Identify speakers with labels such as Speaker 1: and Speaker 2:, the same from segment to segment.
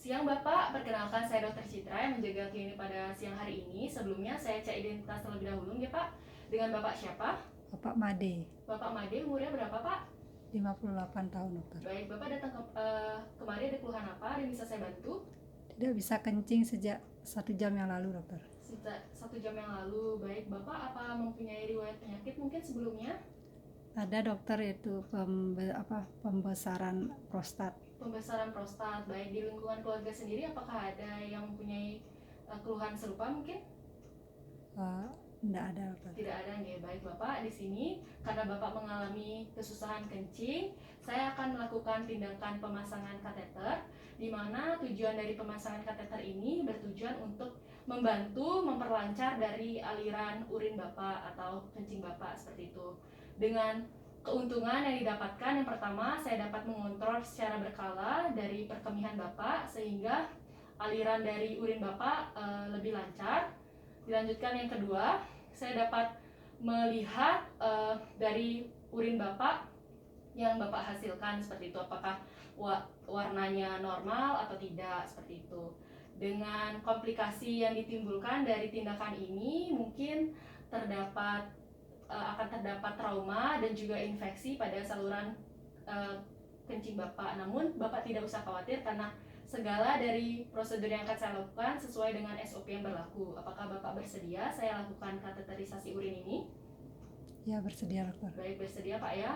Speaker 1: siang Bapak, perkenalkan saya Dr. Citra yang menjaga klinik pada siang hari ini. Sebelumnya saya cek identitas terlebih dahulu ya Pak. Dengan Bapak siapa?
Speaker 2: Bapak Made,
Speaker 1: Bapak Made, umurnya berapa Pak?
Speaker 2: 58 tahun dokter.
Speaker 1: Baik, Bapak datang kemari ada keluhan apa dan bisa saya bantu?
Speaker 2: Tidak bisa kencing sejak 1 jam yang lalu dokter.
Speaker 1: Sejak 1 jam yang lalu. Baik, Bapak apa mempunyai riwayat penyakit mungkin sebelumnya?
Speaker 2: Ada dokter, yaitu pembesaran prostat.
Speaker 1: Pembesaran prostat. Baik, di lingkungan keluarga sendiri apakah ada yang mempunyai keluhan serupa mungkin?
Speaker 2: Tidak ada dokter.
Speaker 1: Tidak ada nggih. Baik Bapak, di sini karena Bapak mengalami kesusahan kencing, saya akan melakukan tindakan pemasangan kateter, di mana tujuan dari pemasangan kateter ini bertujuan untuk membantu memperlancar dari aliran urin Bapak atau kencing Bapak seperti itu. Dengan keuntungan yang didapatkan, yang pertama saya dapat mengontrol secara berkala dari perkemihan Bapak sehingga aliran dari urin Bapak lebih lancar. Dilanjutkan yang kedua, saya dapat melihat dari urin Bapak yang Bapak hasilkan seperti itu, apakah warnanya normal atau tidak seperti itu. Dengan komplikasi yang ditimbulkan dari tindakan ini, mungkin akan terdapat trauma dan juga infeksi pada saluran kencing Bapak. Namun Bapak tidak usah khawatir karena segala dari prosedur yang akan saya lakukan sesuai dengan SOP yang berlaku. Apakah Bapak bersedia saya lakukan kateterisasi urin ini?
Speaker 2: Ya, bersedia dokter.
Speaker 1: Baik, bersedia Pak ya.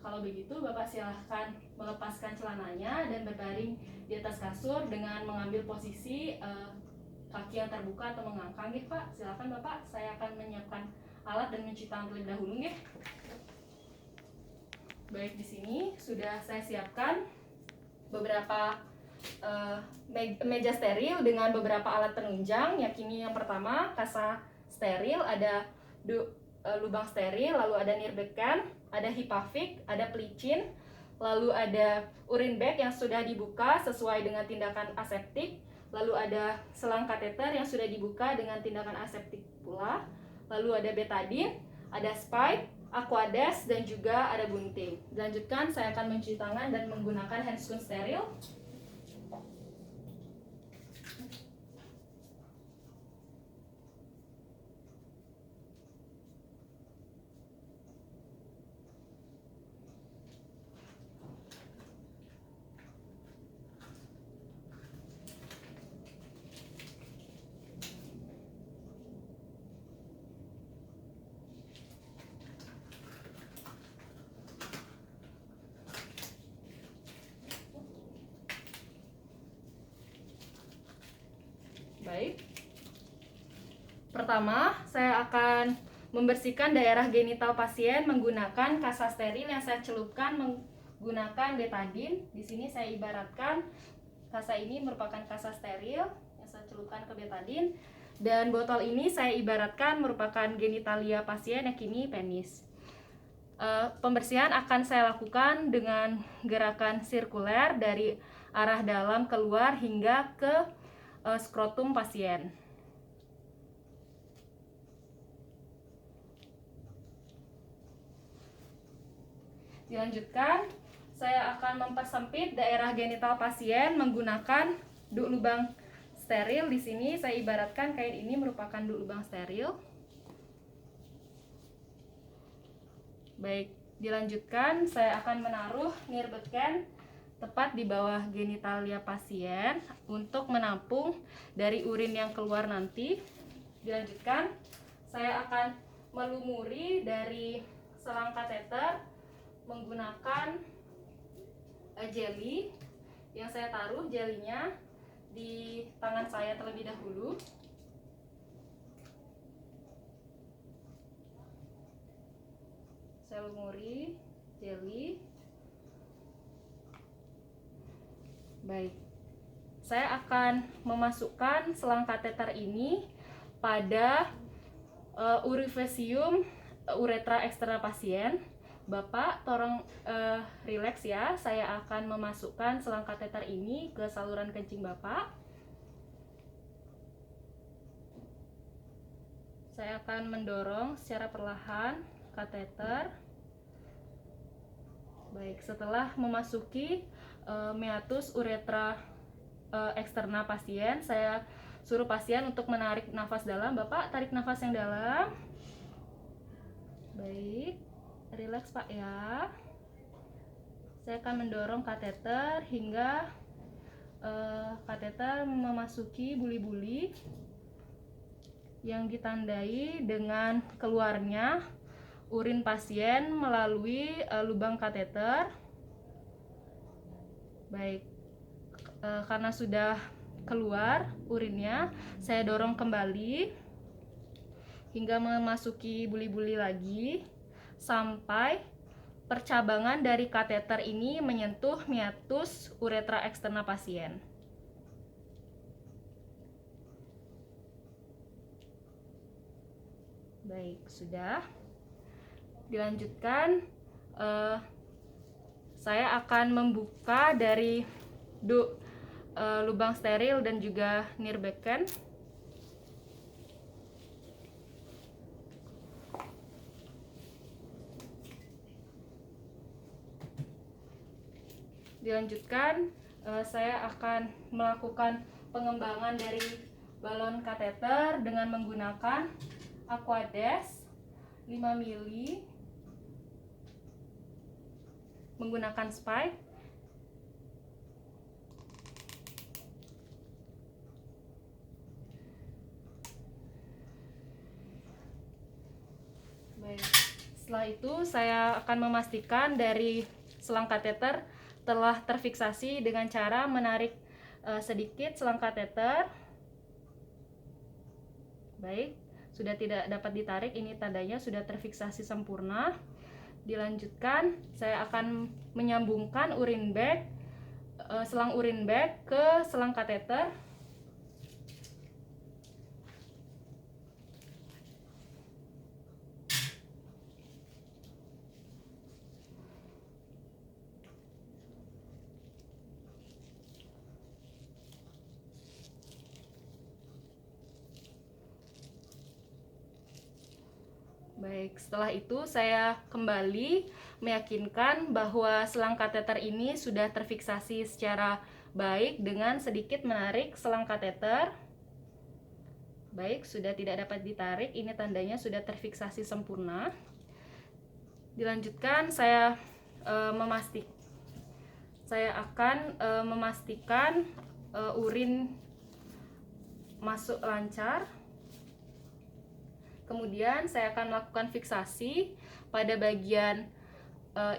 Speaker 1: Kalau begitu Bapak silahkan melepaskan celananya dan berbaring di atas kasur dengan mengambil posisi kaki yang terbuka atau mengangkang gitu Pak. Silahkan Bapak, saya akan menyiapkan alat dan mencuci tangan terlebih dahulu ya. Baik, di sini sudah saya siapkan beberapa meja steril dengan beberapa alat penunjang. Yakini yang pertama kasa steril, ada lubang steril, lalu ada nirbekan, ada hipavik, ada pelicin, lalu ada urine bag yang sudah dibuka sesuai dengan tindakan aseptik, lalu ada selang kateter yang sudah dibuka dengan tindakan aseptik pula, lalu ada betadine, ada spike, aquades, dan juga ada gunting. Dilanjutkan saya akan mencuci tangan dan menggunakan handscoon steril. Baik. Pertama, saya akan membersihkan daerah genital pasien menggunakan kasa steril yang saya celupkan menggunakan betadine. Di sini saya ibaratkan kasa ini merupakan kasa steril yang saya celupkan ke betadine, dan botol ini saya ibaratkan merupakan genitalia pasien yang kini penis. Pembersihan akan saya lakukan dengan gerakan sirkuler dari arah dalam keluar hingga ke skrotum pasien. Dilanjutkan, saya akan mempersempit daerah genital pasien menggunakan duk lubang steril. Di sini saya ibaratkan kain ini merupakan duk lubang steril. Baik, dilanjutkan saya akan menaruh nirbekan tepat di bawah genitalia pasien untuk menampung dari urin yang keluar nanti. Dilanjutkan, saya akan melumuri dari selang kateter menggunakan jelly yang saya taruh jelinya di tangan saya terlebih dahulu. Saya lumuri jelly. Baik, saya akan memasukkan selang kateter ini pada urifesium uretra eksternal pasien. Bapak tolong rileks ya, saya akan memasukkan selang kateter ini ke saluran kencing Bapak. Saya akan mendorong secara perlahan kateter. Baik, setelah memasuki meatus uretra eksterna pasien. Saya suruh pasien untuk menarik nafas dalam. Bapak tarik nafas yang dalam. Baik, rileks Pak ya. Saya akan mendorong kateter hingga kateter memasuki buli-buli yang ditandai dengan keluarnya urin pasien melalui lubang kateter. Baik, karena sudah keluar urinnya, saya dorong kembali hingga memasuki buli-buli lagi sampai percabangan dari kateter ini menyentuh meatus uretra eksterna pasien. Baik, sudah. Dilanjutkan, saya akan membuka dari lubang steril dan juga Nierbecken. Dilanjutkan, saya akan melakukan pengembangan dari balon kateter dengan menggunakan Aquades 5 mili menggunakan spike. Baik. Setelah itu saya akan memastikan dari selang kateter telah terfiksasi dengan cara menarik sedikit selang kateter. Baik, sudah tidak dapat ditarik, ini tandanya sudah terfiksasi sempurna. Dilanjutkan, saya akan menyambungkan urin bag, selang urin bag ke selang kateter. Baik, setelah itu saya kembali meyakinkan bahwa selang kateter ini sudah terfiksasi secara baik dengan sedikit menarik selang kateter. Baik, sudah tidak dapat ditarik, ini tandanya sudah terfiksasi sempurna. Dilanjutkan, saya akan memastikan urin masuk lancar. Kemudian saya akan melakukan fiksasi pada bagian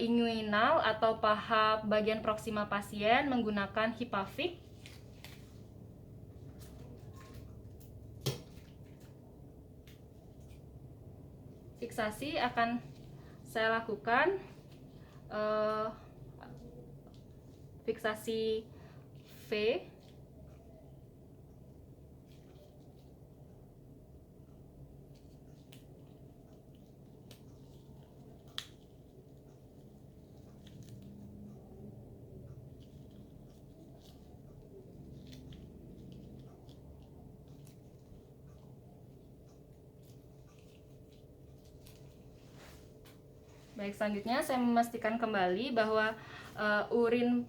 Speaker 1: inguinal atau paha bagian proksima pasien menggunakan HIPAFIX. Fiksasi akan saya lakukan fiksasi V. Baik, selanjutnya saya memastikan kembali bahwa urin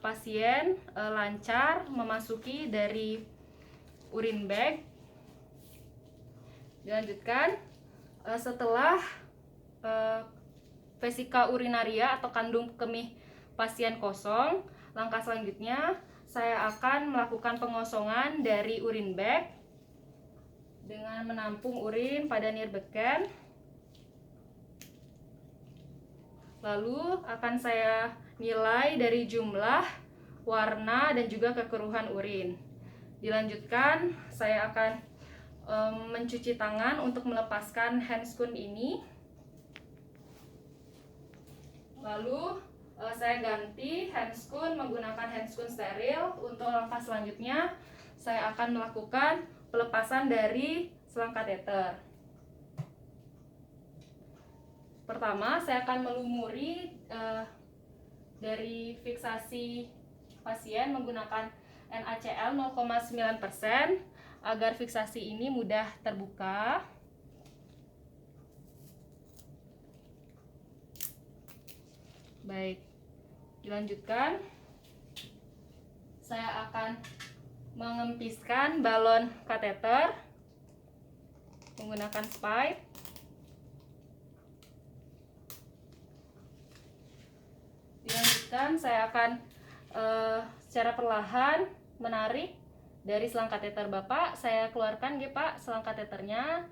Speaker 1: pasien lancar memasuki dari urin bag. Dilanjutkan, setelah vesika urinaria atau kandung kemih pasien kosong, langkah selanjutnya saya akan melakukan pengosongan dari urin bag dengan menampung urin pada Nierbecken. Lalu akan saya nilai dari jumlah, warna, dan juga kekeruhan urin. Dilanjutkan, saya akan mencuci tangan untuk melepaskan handscoon ini. Lalu saya ganti handscoon menggunakan handscoon steril. Untuk langkah selanjutnya, saya akan melakukan pelepasan dari selang kateter. Pertama, saya akan melumuri dari fiksasi pasien menggunakan NaCl 0,9% agar fiksasi ini mudah terbuka. Baik, dilanjutkan. saya akan mengempiskan balon kateter menggunakan pipe. Dilanjutkan saya akan secara perlahan menarik dari selang kateter Bapak. Saya keluarkan ya Pak selang kateternya.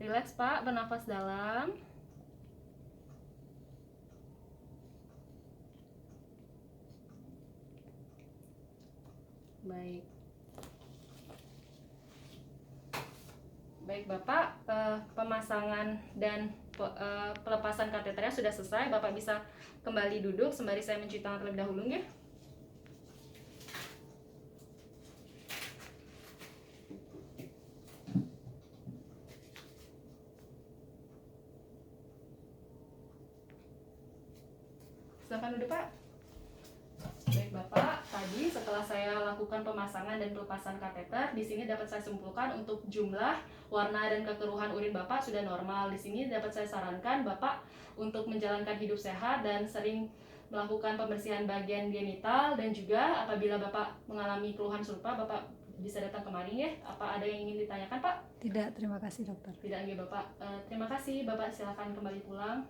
Speaker 1: Rileks Pak, bernafas dalam. Baik Bapak, pemasangan dan pelepasan kateternya sudah selesai. Bapak bisa kembali duduk sembari saya mencuci tangan terlebih dahulu ya. Silakan duduk Pak. Baik Bapak, tadi setelah saya lakukan pemasangan dan pelepasan kateter, di sini dapat saya simpulkan untuk jumlah, warna dan kekeruhan urin Bapak sudah normal. Di sini dapat saya sarankan Bapak untuk menjalankan hidup sehat dan sering melakukan pembersihan bagian genital, dan juga apabila Bapak mengalami keluhan serupa, Bapak bisa datang kemari ya. Apa ada yang ingin ditanyakan Pak?
Speaker 2: Tidak, terima kasih dokter.
Speaker 1: Tidak lagi Bapak. Terima kasih Bapak, silakan kembali pulang.